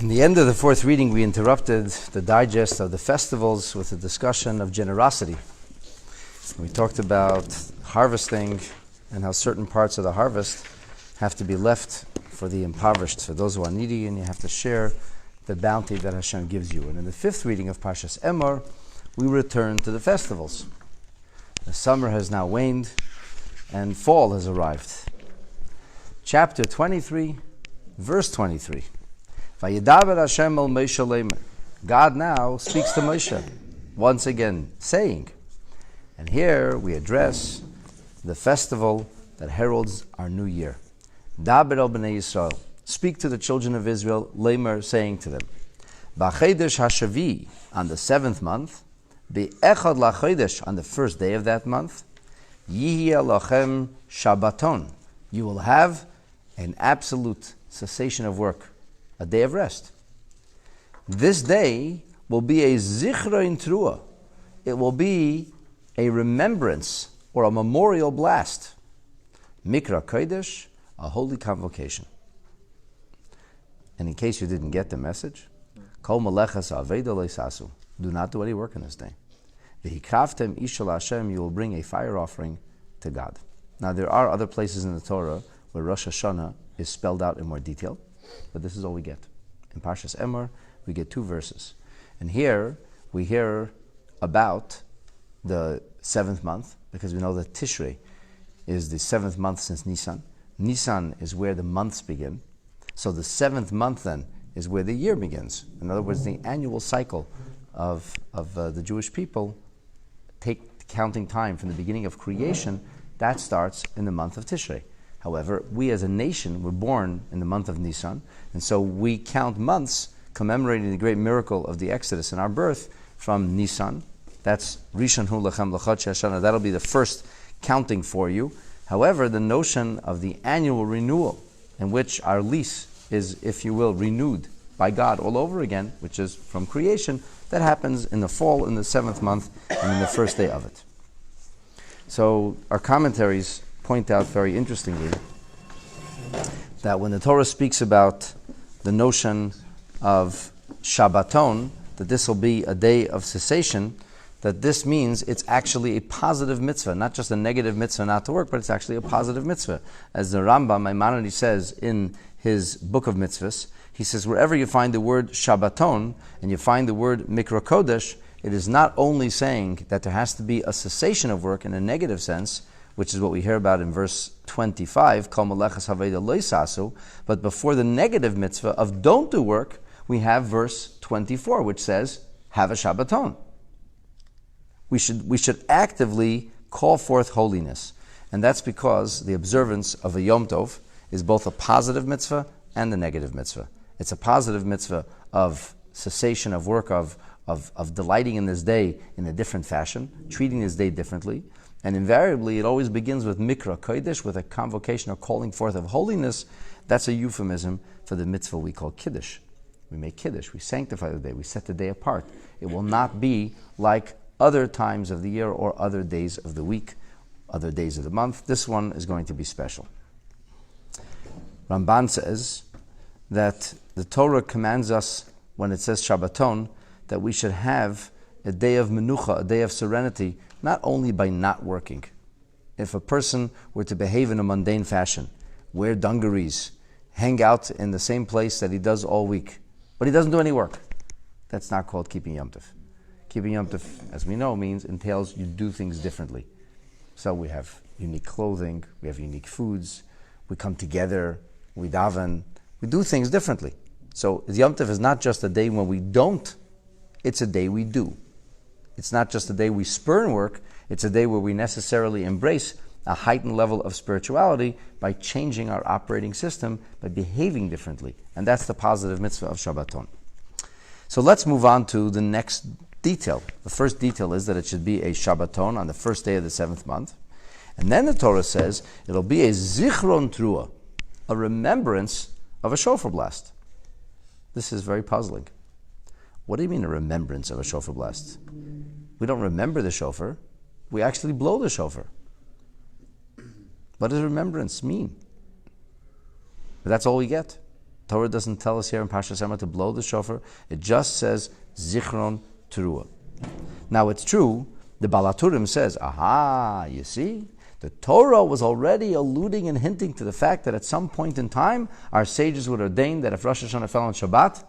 In the end of the fourth reading, we interrupted the digest of the festivals with a discussion of generosity. We talked about harvesting and how certain parts of the harvest have to be left for the impoverished, for those who are needy, and you have to share the bounty that Hashem gives you. And in the fifth reading of Parshas Emor, we return to the festivals. The summer has now waned, and fall has arrived. Chapter 23, verse 23. Vayedaber Hashem el Moshe leimer. God now speaks to Moshe, once again saying, and here we address the festival that heralds our new year. Daber el bnei Yisrael. Speak to the children of Israel, leimer, saying to them, B'chodesh hashavi, on the 7th month, Be'echad lachodesh, on the first day of that month, Yihya lachem Shabbatown. You will have an absolute cessation of work, a day of rest. This day will be a Zichron Truah. It will be a remembrance or a memorial blast. Mikra Kodesh, a holy convocation. And in case you didn't get the message, Kol Melechas Aveda Leisasu. Do not do any work on this day. V'hikraftem ishal Hashem, you will bring a fire offering to God. Now there are other places in the Torah where Rosh Hashanah is spelled out in more detail, but this is all we get. In Parshas Emor, we get 2 verses. And here, we hear about the 7th month, because we know that Tishrei is the 7th month since Nisan. Nisan is where the months begin. So the 7th month then is where the year begins. In other words, the annual cycle of the Jewish people, counting time from the beginning of creation, that starts in the month of Tishrei. However, we as a nation were born in the month of Nisan, and so we count months commemorating the great miracle of the Exodus and our birth from Nisan. That's Rishon Hu Lechem L'Chot Hashanah. That'll be the first counting for you. However, the notion of the annual renewal, in which our lease is, if you will, renewed by God all over again, which is from creation, that happens in the fall, in the 7th month, and in the first day of it. So our commentaries point out very interestingly that when the Torah speaks about the notion of Shabbatown, that this will be a day of cessation, that this means it's actually a positive mitzvah, not just a negative mitzvah not to work, but it's actually a positive mitzvah. As the Rambam Maimonides says in his book of mitzvahs, he says wherever you find the word Shabbatown and you find the word Mikra Kodesh, it is not only saying that there has to be a cessation of work in a negative sense, which is what we hear about in verse 25, Kol Melechas Haveda Leisasu, but before the negative mitzvah of don't do work, we have verse 24, which says, have a Shabbatown. We should actively call forth holiness. And that's because the observance of a Yom Tov is both a positive mitzvah and a negative mitzvah. It's a positive mitzvah of cessation of work, of delighting in this day in a different fashion, treating this day differently. And invariably, it always begins with Mikra Kodesh, with a convocation or calling forth of holiness. That's a euphemism for the mitzvah we call Kiddush. We make Kiddush, we sanctify the day, we set the day apart. It will not be like other times of the year or other days of the week, other days of the month. This one is going to be special. Ramban says that the Torah commands us, when it says Shabbatown, that we should have a day of menucha, a day of serenity, not only by not working. If a person were to behave in a mundane fashion, wear dungarees, hang out in the same place that he does all week, but he doesn't do any work, that's not called keeping Yom Tov. Keeping Yom Tov, as we know, entails you do things differently. So we have unique clothing, we have unique foods, we come together, we daven, we do things differently. So Yom Tov is not just a day when we don't, it's a day we do. It's not just a day we spurn work, it's a day where we necessarily embrace a heightened level of spirituality by changing our operating system, by behaving differently. And that's the positive mitzvah of Shabbatown. So let's move on to the next detail. The first detail is that it should be a Shabbatown on the first day of the 7th month. And then the Torah says it'll be a Zichron Truah, a remembrance of a shofar blast. This is very puzzling. What do you mean a remembrance of a shofar blast? We don't remember the shofar, we actually blow the shofar. What does remembrance mean? But that's all we get. Torah doesn't tell us here in Parshas Emor to blow the shofar. It just says Zichron Teruah. Now it's true, the Baal HaTurim says, aha, you see, the Torah was already alluding and hinting to the fact that at some point in time, our sages would ordain that if Rosh Hashanah fell on Shabbat,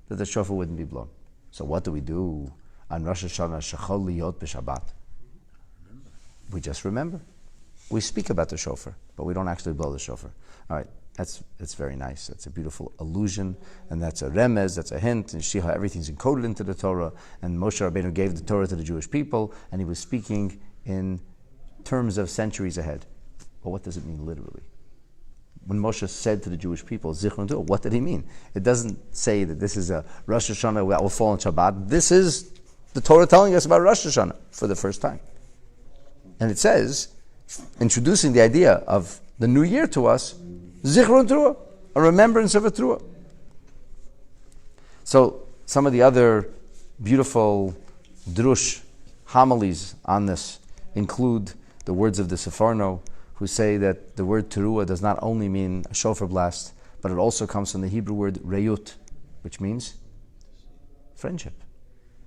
that the shofar wouldn't be blown. So what do we do on Rosh Hashanah Shechol Liyot b'Shabbat? We just remember. We speak about the shofar, but we don't actually blow the shofar. All right, that's very nice. That's a beautiful allusion, and that's a remez, that's a hint, and see how everything's encoded into the Torah. And Moshe Rabbeinu gave the Torah to the Jewish people, and he was speaking in terms of centuries ahead. But what does it mean literally? When Moshe said to the Jewish people, Zichron Teruah, what did he mean? It doesn't say that this is a Rosh Hashanah that will fall on Shabbat. This is the Torah telling us about Rosh Hashanah for the first time. And it says, introducing the idea of the new year to us, Zichron Teruah, a remembrance of a Teruah. So some of the other beautiful drush homilies on this include the words of the Seforno, who say that the word Teruah does not only mean a shofar blast, but it also comes from the Hebrew word reyut, which means friendship.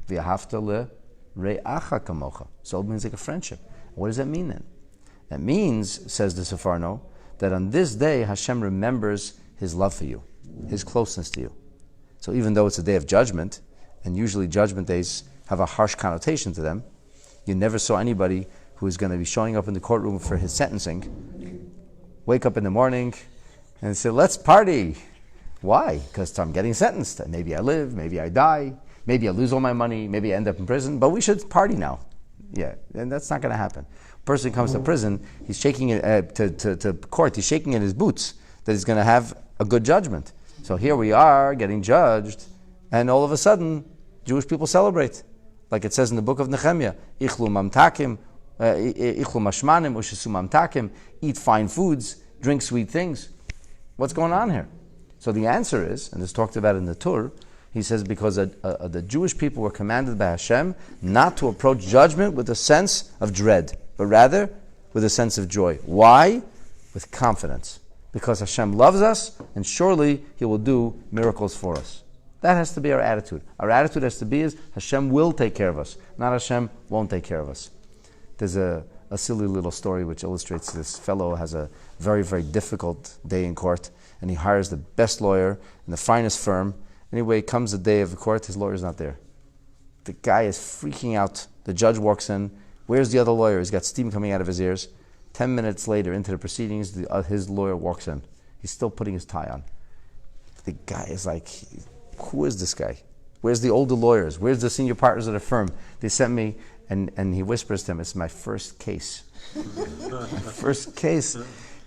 V'ahavta le're'acha kamocha. So it means like a friendship. What does that mean then? That means, says the Seforno, that on this day Hashem remembers His love for you, His closeness to you. So even though it's a day of judgment, and usually judgment days have a harsh connotation to them, you never saw anybody who is going to be showing up in the courtroom for his sentencing, wake up in the morning and say, let's party. Why? Because I'm getting sentenced. Maybe I live, maybe I die, maybe I lose all my money, maybe I end up in prison, but we should party now. Yeah, and that's not going to happen. A person comes to prison, he's shaking it to court, he's shaking in his boots that he's going to have a good judgment. So here we are getting judged, and all of a sudden, Jewish people celebrate. Like it says in the book of Nehemiah, Ichlu mamtakim, Ichlu mashmanim, ushesu mamtakim, eat fine foods, drink sweet things. What's going on here? So the answer is, and it's talked about in the Torah, he says because the Jewish people were commanded by Hashem not to approach judgment with a sense of dread, but rather with a sense of joy. Why? With confidence. Because Hashem loves us, and surely He will do miracles for us. That has to be our attitude. Our attitude has to be is Hashem will take care of us, not Hashem won't take care of us. There's a silly little story which illustrates this. Fellow has a very, very difficult day in court, and he hires the best lawyer in the finest firm. Anyway, comes the day of the court, his lawyer's not there. The guy is freaking out. The judge walks in. Where's the other lawyer? He's got steam coming out of his ears. 10 minutes later, into the proceedings, his lawyer walks in. He's still putting his tie on. The guy is like, who is this guy? Where's the older lawyers? Where's the senior partners of the firm? They sent me, and he whispers to him, it's my first case. My first case.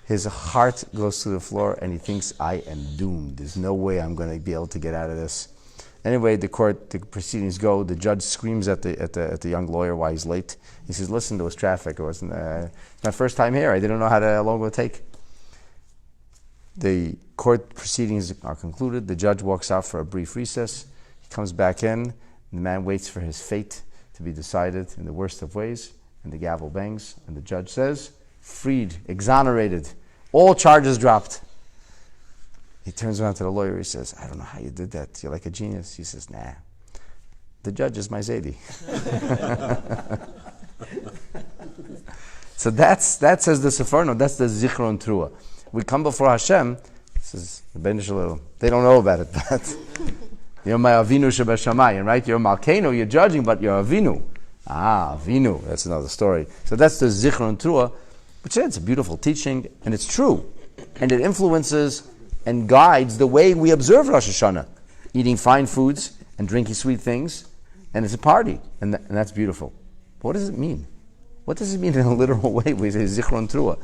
His heart goes to the floor, and he thinks, I am doomed. There's no way I'm going to be able to get out of this. Anyway, the proceedings go. The judge screams at the young lawyer while he's late. He says, listen, there was traffic. It wasn't my first time here. I didn't know how long it would take. The court proceedings are concluded. The judge walks out for a brief recess. He comes back in. And the man waits for his fate to be decided in the worst of ways. And the gavel bangs. And the judge says, freed, exonerated, all charges dropped. He turns around to the lawyer. He says, I don't know how you did that. You're like a genius. He says, nah. The judge is my Zaidi. So that says the Seforno. That's the Zichron Teruah. We come before Hashem. This is the Ben Shalom. They don't know about it, but you're my Avinu Shebashamayim, right? You're Malkeinu. You're judging, but you're Avinu. Avinu. That's another story. So that's the Zichron Teruah, which is a beautiful teaching, and it's true, and it influences and guides the way we observe Rosh Hashanah, eating fine foods and drinking sweet things, and it's a party, and that's beautiful. But what does it mean? What does it mean in a literal way? We say Zichron Teruah.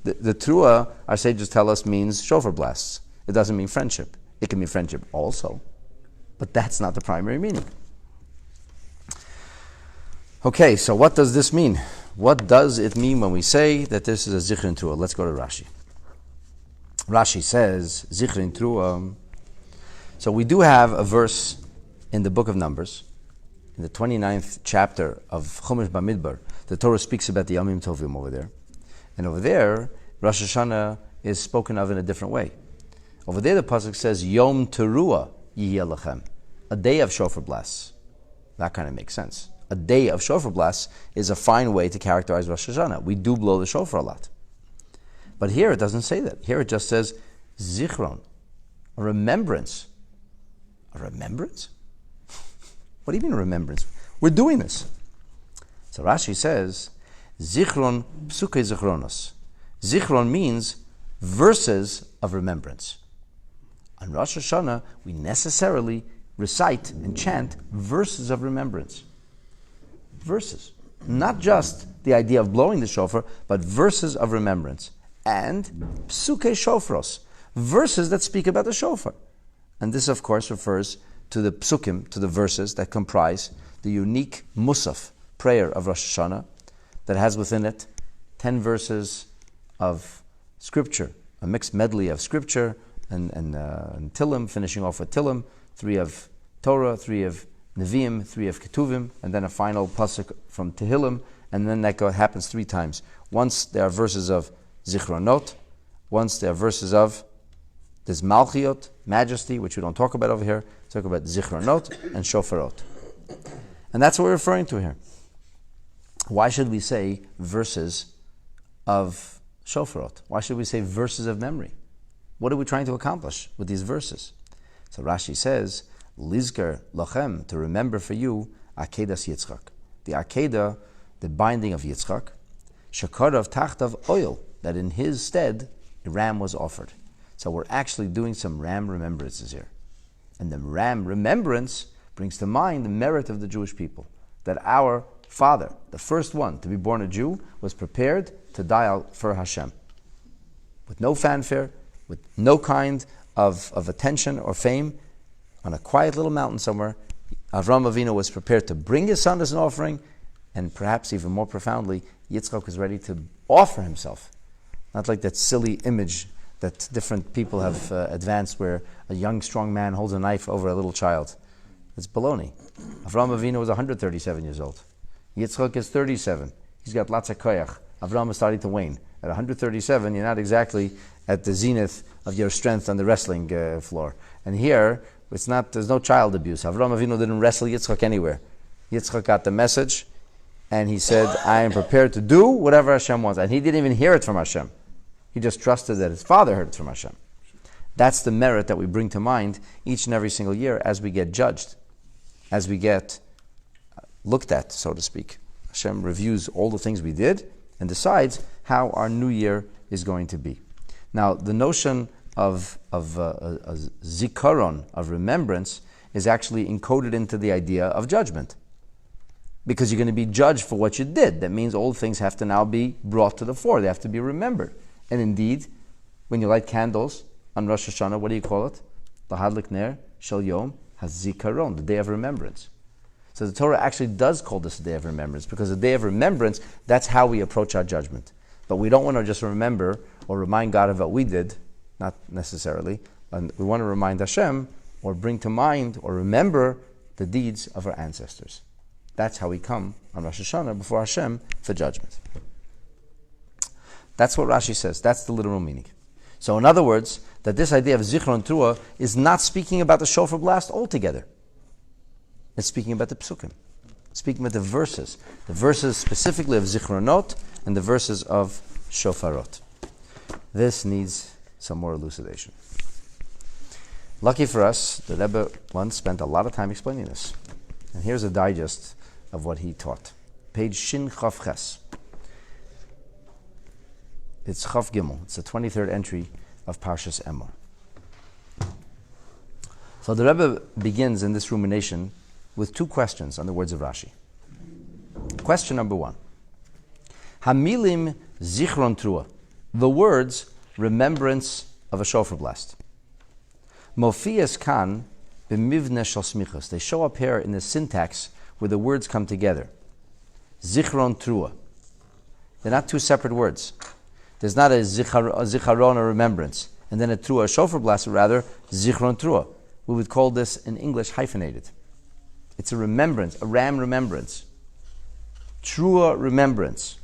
The Teruah, our sages tell us, means shofar blasts. It doesn't mean friendship. It can mean friendship also, but that's not the primary meaning. Okay, so what does this mean? What does it mean when we say that this is a Zichron Teruah? Let's go to Rashi. Rashi says, Zichron Teruah. So we do have a verse in the book of Numbers, in the 29th chapter of Chumash Bamidbar. The Torah speaks about the Yamim Tovim over there. And over there, Rosh Hashanah is spoken of in a different way. Over there, the pasuk says, Yom Teruah Yihye Lechem, a day of shofar blasts. That kind of makes sense. A day of shofar blasts is a fine way to characterize Rosh Hashanah. We do blow the shofar a lot. But here it doesn't say that. Here it just says, Zichron, a remembrance. A remembrance? What do you mean a remembrance? We're doing this. So Rashi says, Zichron psuke zichronos. Zichron means verses of remembrance. On Rosh Hashanah, we necessarily recite and chant verses of remembrance. Verses. Not just the idea of blowing the shofar, but verses of remembrance. And psuke shofros, verses that speak about the shofar. And this, of course, refers to the psukim, to the verses that comprise the unique musaf, prayer of Rosh Hashanah, that has within it 10 verses of scripture, a mixed medley of scripture and Tillim, finishing off with Tillim, 3 of Torah, 3 of Nevi'im, 3 of Ketuvim, and then a final pasuk from Tehillim, and then that happens 3 times. Once there are verses of Zichronot, once there are verses of there's Malchiot, majesty, which we don't talk about over here. We talk about Zichronot and Shofarot. And that's what we're referring to here. Why should we say verses of Shofarot? Why should we say verses of memory? What are we trying to accomplish with these verses? So Rashi says, Lizker lachem, to remember for you, Akedas Yitzchak. The Akedah, the binding of Yitzchak, Shekarav Tachtav oil, that in his stead a ram was offered. So we're actually doing some ram remembrances here. And the ram remembrance brings to mind the merit of the Jewish people, that our father, the first one to be born a Jew, was prepared to die out for Hashem. With no fanfare, with no kind of attention or fame, on a quiet little mountain somewhere, Avram Avinu was prepared to bring his son as an offering, and perhaps even more profoundly, Yitzchak was ready to offer himself. Not like that silly image that different people have advanced where a young, strong man holds a knife over a little child. It's baloney. Avram Avinu was 137 years old. Yitzchak is 37. He's got lots of koyach. Avram is starting to wane. At 137, you're not exactly at the zenith of your strength on the wrestling floor. And here, there's no child abuse. Avram Avinu didn't wrestle Yitzchak anywhere. Yitzchak got the message, and he said, I am prepared to do whatever Hashem wants. And he didn't even hear it from Hashem. He just trusted that his father heard it from Hashem. That's the merit that we bring to mind each and every single year as we get judged, as we get looked at, so to speak. Hashem reviews all the things we did and decides how our new year is going to be. Now, the notion of a zikaron, of remembrance, is actually encoded into the idea of judgment. Because you're going to be judged for what you did. That means old things have to now be brought to the fore. They have to be remembered. And indeed, when you light candles on Rosh Hashanah, what do you call it? Lahadlik ner shel yom hazikaron, the day of remembrance. So the Torah actually does call this a day of remembrance, because the day of remembrance, that's how we approach our judgment. But we don't want to just remember or remind God of what we did, not necessarily. And we want to remind Hashem or bring to mind or remember the deeds of our ancestors. That's how we come on Rosh Hashanah before Hashem for judgment. That's what Rashi says. That's the literal meaning. So in other words, that this idea of Zichron Teruah is not speaking about the shofar blast altogether. It's speaking about the psukim. It's speaking about the verses specifically of Zichronot and the verses of Shofarot. This needs some more elucidation. Lucky for us, the Rebbe once spent a lot of time explaining this. And here's a digest of what he taught. Page Shin Chav Ches. It's Chav Gimel. It's the 23rd entry of Parshas Emor. So the Rebbe begins in this rumination with 2 questions on the words of Rashi. Question number 1. Hamilim Zichron Teruah. The words remembrance of a shofar blast. Mofias kan b'mivne shel smichos. They show up here in the syntax where the words come together. Zichron Teruah. They're not 2 separate words. There's not a zicharon or remembrance, and then a Teruah, a shofar blast, but rather Zichron Teruah. We would call this in English hyphenated. It's a remembrance, a ram remembrance. Teruah remembrance.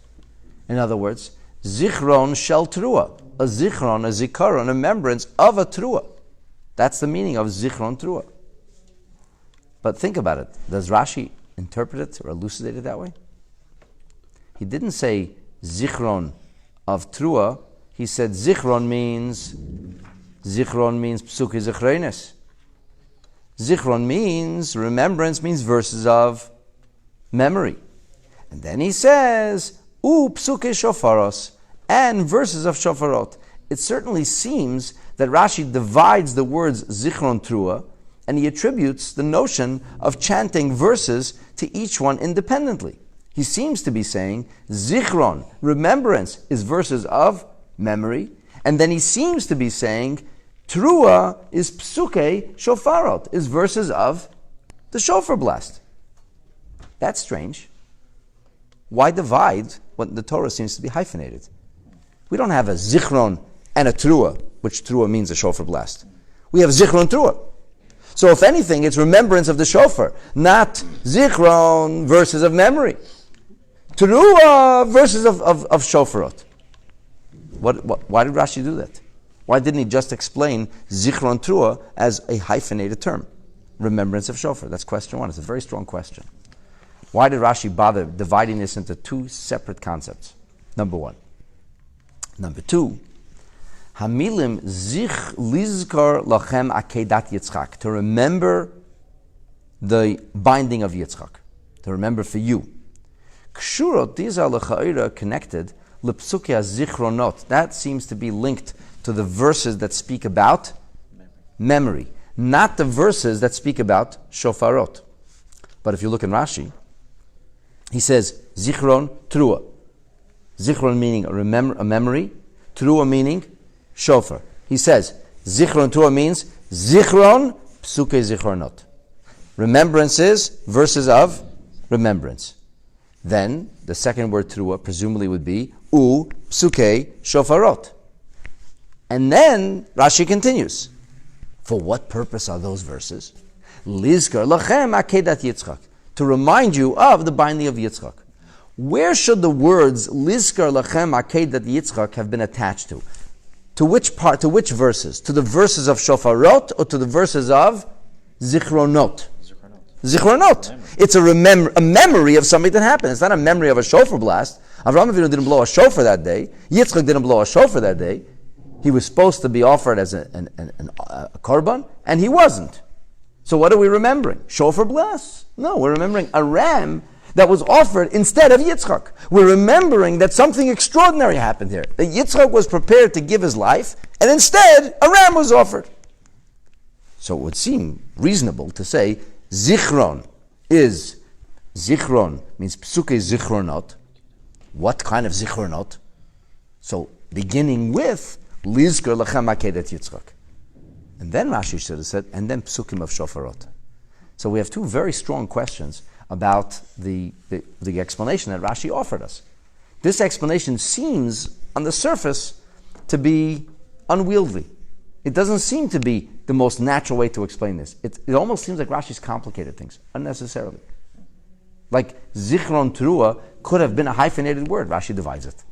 In other words, Zichron shel Teruah. A zichron, a zikaron, a remembrance of a Teruah. That's the meaning of Zichron Trua. But think about it. Does Rashi interpret it or elucidate it that way? He didn't say Zichron of Trua. He said Zichron means Psuki Zichronis. Zichron means, remembrance means verses of memory. And then he says, Psuke Shofaros, and verses of Shofarot. It certainly seems that Rashi divides the words Zichron Trua, and he attributes the notion of chanting verses to each one independently. He seems to be saying Zichron, remembrance, is verses of memory, and then he seems to be saying Trua is Psuke Shofarot, is verses of the shofar blast. That's strange. Why divide when the Torah seems to be hyphenated? We don't have a Zichron and a Trua, which Trua means a shofar blast. We have Zichron Trua. So if anything, it's remembrance of the shofar, not Zichron verses of memory. Trua verses of shofarot. Why did Rashi do that? Why didn't he just explain Zichron Trua as a hyphenated term? Remembrance of shofar. That's question one. It's a very strong question. Why did Rashi bother dividing this into two separate concepts? Number one. Number two, Hamilim zich lizkar lachem akedat Yitzchak, to remember the binding of Yitzchak, to remember for you. Kshurot, these are l'cha'ira connected, l'psuke zichronot, that seems to be linked to the verses that speak about memory, not the verses that speak about shofarot. But if you look in Rashi, he says Zichron Trua. Zichron meaning a memory, Trua meaning shofar. He says Zichron Trua means Zichron Psuke Zichronot. Remembrances, verses of remembrance. Then the second word Trua presumably would be Psuke Shofarot. And then Rashi continues. For what purpose are those verses? Lizkar lachem akedat Yitzchak, to remind you of the binding of Yitzchak. Where should the words Lizkar lachem akedat Yitzchak have been attached to? To which part? To which verses? To the verses of Shofarot or to the verses of Zichronot? Zichronot. It's a memory of something that happened. It's not a memory of a shofar blast. Avraham Avinu didn't blow a shofar that day. Yitzchak didn't blow a shofar that day. He was supposed to be offered as a korban, and he wasn't. So what are we remembering? Shofar blast? No, we're remembering a ram that was offered instead of Yitzchak. We're remembering that something extraordinary happened here. That Yitzchak was prepared to give his life, and instead a ram was offered. So it would seem reasonable to say Zichron means Psuke Zichronot. What kind of Zichronot? So beginning with Lizkar lachem akedat Yitzchak. And then Rashi should have said, and then Psukim of Shofarot. So we have two very strong questions about the explanation that Rashi offered us. This explanation seems, on the surface, to be unwieldy. It doesn't seem to be the most natural way to explain this. It almost seems like Rashi's complicated things, unnecessarily. Like Zichron Trua could have been a hyphenated word. Rashi divides it.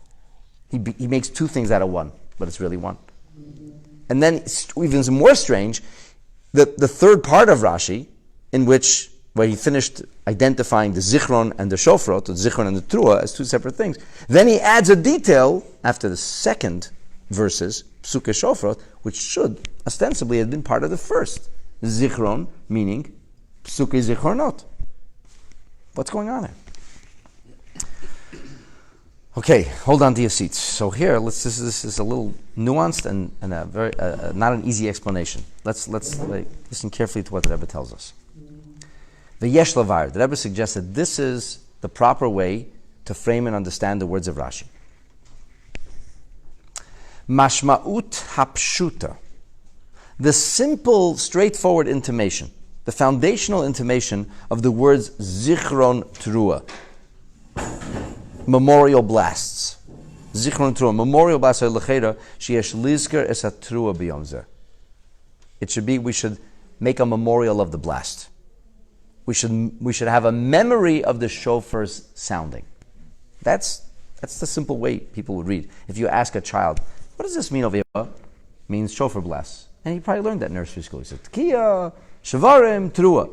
He makes two things out of one, but it's really one. And then, even more strange, the third part of Rashi, where he finished identifying the Zichron and the Shofrot, the Zichron and the Trua, as two separate things. Then he adds a detail after the second verses, Psuke Shofrot, which should ostensibly have been part of the first. Zichron, meaning Psuke Zichronot. What's going on here? Okay, hold on to your seats. So here, this is a little nuanced and a very not an easy explanation. Let's listen carefully to what the Rebbe tells us. The Yesh Lavar, the Rebbe suggests that this is the proper way to frame and understand the words of Rashi. Mashma'ut hapshuta, the simple, straightforward intimation, the foundational intimation of the words Zichron Trua, memorial blasts. Zichron Trua, memorial blasts, l'cheira, sheyesh lizker es hatrua b'yom zeh. It should be, we should make a memorial of the blast. We should have a memory of the shofar's sounding. That's the simple way people would read. If you ask a child, what does this mean over here? It means shofar blasts. And he probably learned that in nursery school. He said, Tkiya, Shavarim, Trua.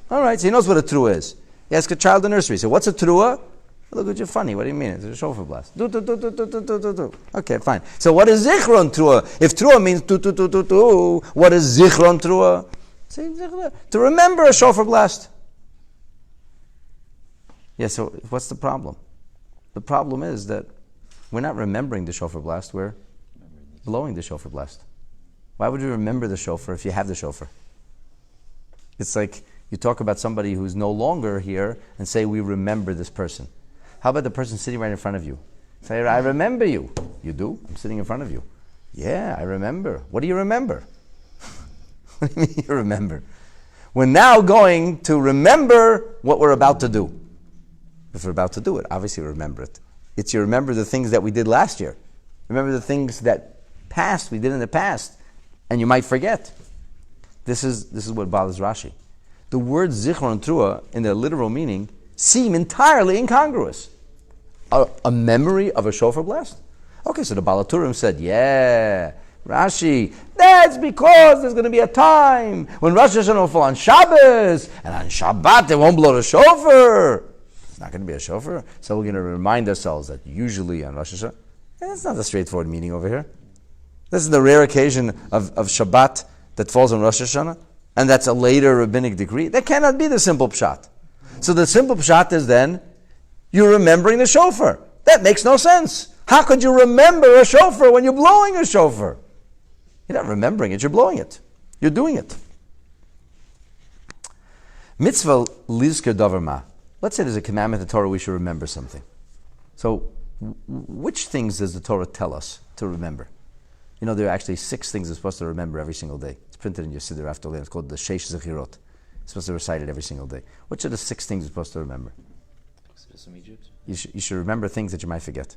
All right, so he knows what a Trua is. He asks a child in nursery, he said, what's a Trua? Look at you, funny. What do you mean? It's a shofar blast. Do. Okay, fine. So what is Zichron Trua? If Trua means do, what is Zichron Trua? To remember a shofar blast. Yeah, so what's the problem? The problem is that we're not remembering the shofar blast, we're blowing the shofar blast. Why would you remember the shofar if you have the shofar? It's like you talk about somebody who's no longer here and say, we remember this person. How about the person sitting right in front of you? Say, I remember you. You do? I'm sitting in front of you. Yeah, I remember. What do you remember? What do you mean you remember? We're now going to remember what we're about to do. If we're about to do it, obviously remember it. It's you remember the things that we did last year. Remember the things that we did in the past, and you might forget. This is what bothers Rashi. The words Zichron and Trua, in their literal meaning, seem entirely incongruous. A memory of a shofar blast? Okay, so the Balaturim said, yeah, Rashi, that's because there's going to be a time when Rosh Hashanah will fall on Shabbos, and on Shabbat they won't blow the shofar. It's not going to be a shofar. So we're going to remind ourselves that usually on Rosh Hashanah, that's not a straightforward meaning over here. This is the rare occasion of Shabbat that falls on Rosh Hashanah, and that's a later rabbinic decree. That cannot be the simple pshat. So the simple pshat is then, you're remembering the shofar. That makes no sense. How could you remember a shofar when you're blowing a shofar? You're not remembering it, you're blowing it. You're doing it. Mitzvah lizker davar ma. Let's say there's a commandment in the Torah we should remember something. So, which things does the Torah tell us to remember? You know, there are actually 6 things you're supposed to remember every single day. It's printed in your Siddur after Leil. It's called the Sheish Zechirot. You're supposed to recite it every single day. Which are the 6 things you're supposed to remember? Exodus from Egypt. You should remember things that you might forget.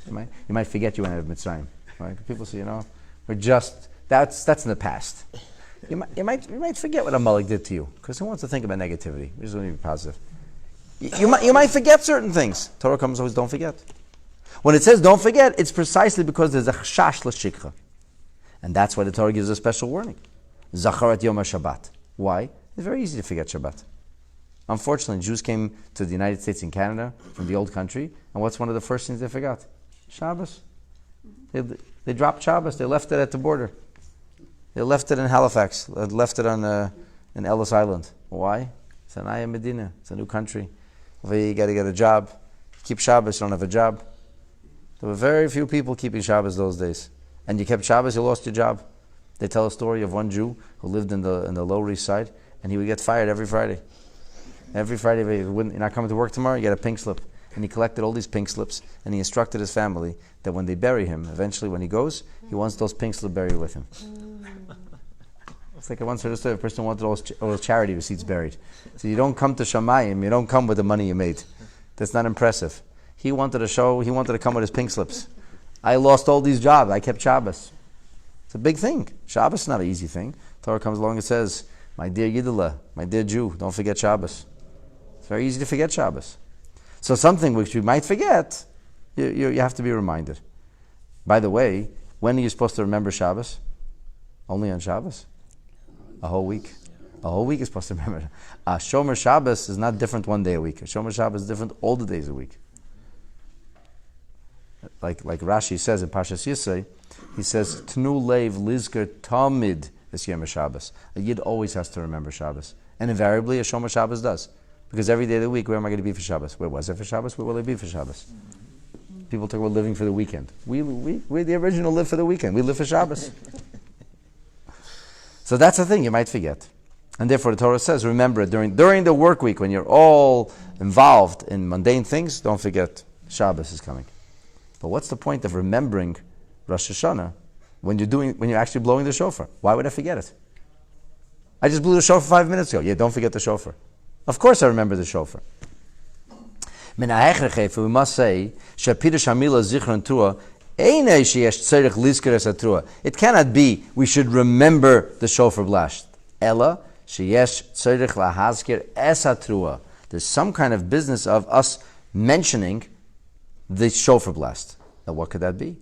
You might forget you went out of Mitzrayim. Right? People say, that's in the past. You might forget what Amalek did to you, because who wants to think about negativity? We just want to be positive. You might forget certain things. Torah comes always, don't forget. When it says don't forget, it's precisely because there's a chashash l'shikha. And that's why the Torah gives a special warning. Zacharat Yom HaShabbat. Why? It's very easy to forget Shabbat. Unfortunately, Jews came to the United States and Canada from the old country, and what's one of the first things they forgot? Shabbos. They dropped Shabbos. They left it at the border. They left it in Halifax. They left it in Ellis Island. Why? It's an Ayah Medina. It's a new country. You got to get a job. Keep Shabbos, you don't have a job. There were very few people keeping Shabbos those days. And you kept Shabbos, you lost your job. They tell a story of one Jew who lived in the Lower East Side, and he would get fired every Friday. Every Friday, you're not coming to work tomorrow, you get a pink slip. And he collected all these pink slips, and he instructed his family that when they bury him, eventually when he goes, he wants those pink slips buried with him. It's like I once heard a story, a person wanted all his charity receipts buried. So you don't come to Shamayim, you don't come with the money you made. That's not impressive. He wanted to come with his pink slips. I lost all these jobs, I kept Shabbos. It's a big thing. Shabbos is not an easy thing. Torah comes along and says, my dear Yidela, my dear Jew, don't forget Shabbos. It's very easy to forget Shabbos. So something which you might forget, you have to be reminded. By the way, when are you supposed to remember Shabbos? Only on Shabbos? A whole week. A whole week is supposed to remember. A Shomer Shabbos is not different one day a week. A Shomer Shabbos is different all the days a week. Like Rashi says in Parshas Yisrei, he says, Tnu leiv lizker tamid es Yom Shabbos. A Yid always has to remember Shabbos. And invariably, a Shomer Shabbos does. Because every day of the week, where am I going to be for Shabbos? Where was I for Shabbos? Where will I be for Shabbos? People talk about living for the weekend. We the original live for the weekend. We live for Shabbos. So that's the thing you might forget. And therefore the Torah says, remember it during the work week, when you're all involved in mundane things, don't forget Shabbos is coming. But what's the point of remembering Rosh Hashanah when you're actually blowing the shofar? Why would I forget it? I just blew the shofar 5 minutes ago. Yeah, don't forget the shofar. Of course I remember the shofar. We must say, it cannot be we should remember the shofar blast. Ella, there's some kind of business of us mentioning the shofar blast. Now what could that be?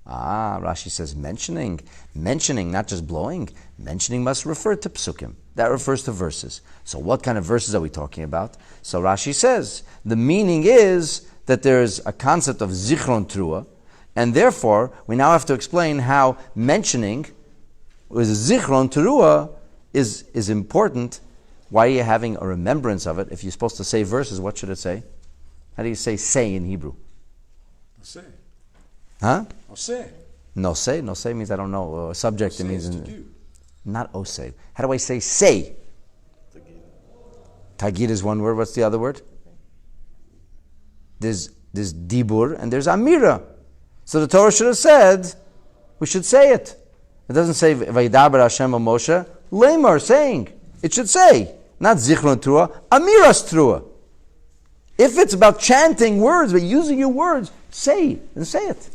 Rashi says mentioning, not just blowing. Mentioning must refer to psukim. That refers to verses. So what kind of verses are we talking about? So Rashi says, the meaning is that there's a concept of Zichron Trua, and therefore we now have to explain how mentioning with Zichron Trua is important. Why are you having a remembrance of it? If you're supposed to say verses, what should it say? How do you say in Hebrew? Say. Huh? Say. No say means I don't know. Subject it means to do. Not osay. How do I say? Tagid is one word. What's the other word? There's dibur and there's amira. So the Torah should have said we should say it. It doesn't say Vaydaber Hashem Moshe lemar saying. It should say not zichron trua, amiras trua. If it's about chanting words, but using your words, say it.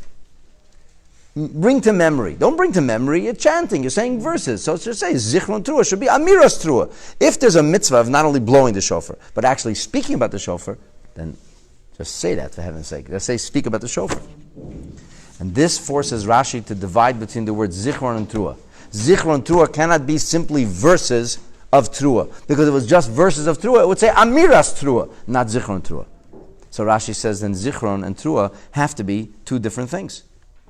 Bring to memory. Don't bring to memory, you're chanting, you're saying verses. So it should say, Zichron Trua should be Amiras Trua. If there's a mitzvah of not only blowing the shofar, but actually speaking about the shofar, then just say that, for heaven's sake. Just say, speak about the shofar. And this forces Rashi to divide between the words Zichron and Trua. Zichron Trua cannot be simply verses of Trua. Because if it was just verses of Trua, it would say Amiras Trua, not Zichron Trua. So Rashi says then Zichron and Trua have to be two different things.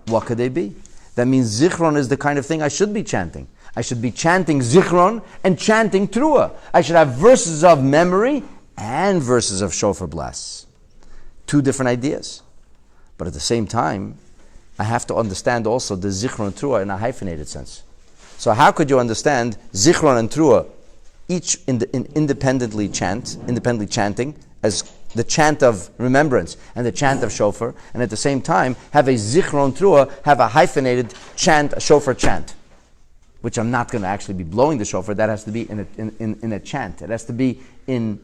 What could they be? That means Zichron is the kind of thing I should be chanting. I should be chanting Zichron and chanting Trua. I should have verses of memory and verses of shofar blast. Two different ideas. But at the same time, I have to understand also the Zichron and Trua in a hyphenated sense. So how could you understand Zichron and Trua each independently chanting as the chant of remembrance and the chant of shofar, and at the same time have a zichron trua, have a hyphenated chant, a shofar chant, which I'm not going to actually be blowing the shofar. That has to be in a chant. It has to be in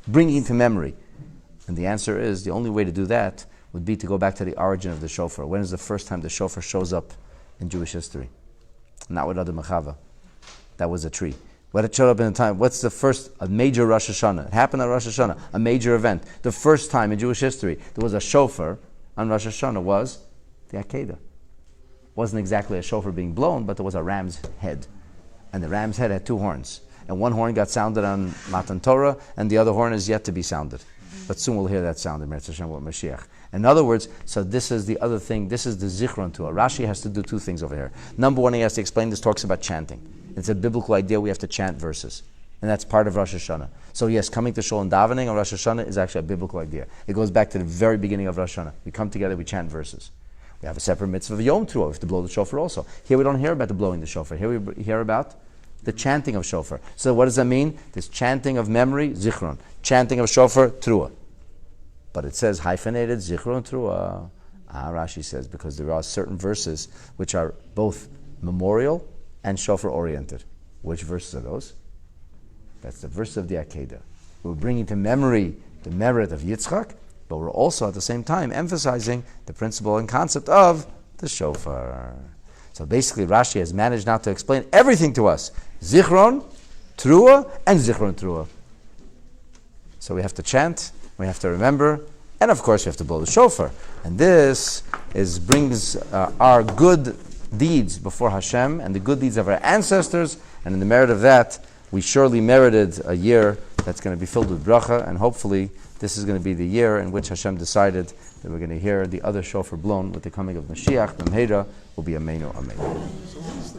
bringing to memory. And the answer is, the only way to do that would be to go back to the origin of the shofar. When is the first time the shofar shows up in Jewish history? Not with Adam Mechava. That was a tree. When it showed up in the time, what's the first, a major Rosh Hashanah? It happened on Rosh Hashanah, a major event. The first time in Jewish history there was a shofar on Rosh Hashanah was the Akedah. Wasn't exactly a shofar being blown, but there was a ram's head. And the ram's head had two horns. And one horn got sounded on Matan Torah, and the other horn is yet to be sounded. But soon we'll hear that sound in Meretz Hashem with Mashiach. In other words, so this is the other thing, this is the Zichron Torah. Rashi has to do two things over here. Number one, he has to explain this, talks about chanting. It's a biblical idea, we have to chant verses. And that's part of Rosh Hashanah. So yes, coming to Shul and davening on Rosh Hashanah is actually a biblical idea. It goes back to the very beginning of Rosh Hashanah. We come together, we chant verses. We have a separate mitzvah of Yom Teruah, we have to blow the shofar also. Here we don't hear about the blowing the shofar. Here we hear about the chanting of shofar. So what does that mean? This chanting of memory, Zichron. Chanting of shofar, Teruah. But it says hyphenated, Zichron, Teruah. Rashi says, because there are certain verses which are both memorial and shofar oriented. Which verses are those? That's the verse of the Akedah. We're bringing to memory the merit of Yitzchak, but we're also at the same time emphasizing the principle and concept of the shofar. So basically Rashi has managed now to explain everything to us. Zichron, Teruah, and Zichron Teruah. So we have to chant, we have to remember, and of course we have to blow the shofar. And this brings our good deeds before Hashem and the good deeds of our ancestors, and in the merit of that, we surely merited a year that's going to be filled with bracha, and hopefully this is going to be the year in which Hashem decided that we're going to hear the other shofar blown with the coming of Mashiach. B'mheira will be Ameinu, Ameinu.